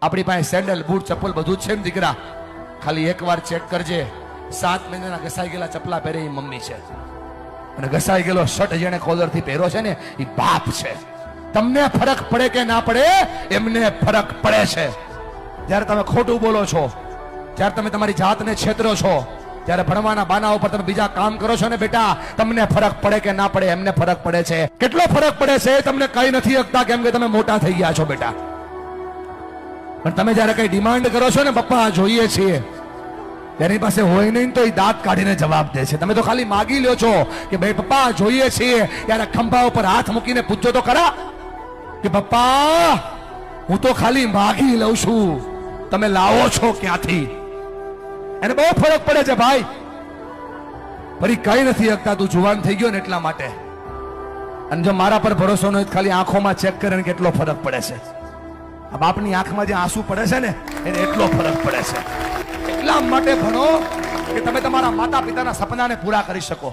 આપણી પાસે sandal boot ચપ્પલ બધું જ છે ને દીકરા, ખાલી એકવાર ચેક કરજે, 7 મહિનાના ઘસાઈ ગયેલા ચપલા પહેરે એ મમ્મી છે, અને ઘસાઈ ગયેલો શર્ટ જેને કોલર થી પહેરો છે ને એ બાપ છે. તમને ફરક પડે કે ના પડે, એમને ફરક પડે છે. જ્યારે તમે ખોટું બોલો છો, જ્યારે તમે તમારી જાતને છેતરો છો, જ્યારે ભણવાના બાના ઉપર તમે બીજા કામ કરો છો ને બેટા, તમને ફરક પડે કે ના પડે, એમને ફરક પડે છે. કેટલો ફરક પડે છે તમને કઈ નથી શકતા, કેમ કે તમે મોટા થઈ ગયા છો બેટા. પણ તમે જ્યારે કઈ ડિમાન્ડ કરો છો ને, પપ્પા જોઈએ છીએ, એની પાસે હોય નહીં તો એ દાંત કાઢીને જવાબ દે છે. તમે તો ખાલી માગી લ્યો છો કે ભાઈ પપ્પા જોઈએ છીએ, ત્યારે ખંભા ઉપર હાથ મૂકીને પૂછજો તો ખરા કે પપ્પા હું તો ખાલી માગી લઉં છું, તમે લાવો છો ક્યાંથી? એને બહુ ફરક પડે છે ભાઈ. ફરી કઈ નથી શકતા, તું જુવાન થઈ ગયો ને એટલા માટે. અને જો મારા પર ભરોસો ન હોય, ખાલી આંખોમાં ચેક કરે ને કેટલો ફરક પડે છે. આ બાપની આંખમાં જે આંસુ પડે છે ને, એને એટલો ફરક પડે છે. એટલા માટે ભણો કે તમે તમારા માતા પિતાના સપનાને પૂરા કરી શકો.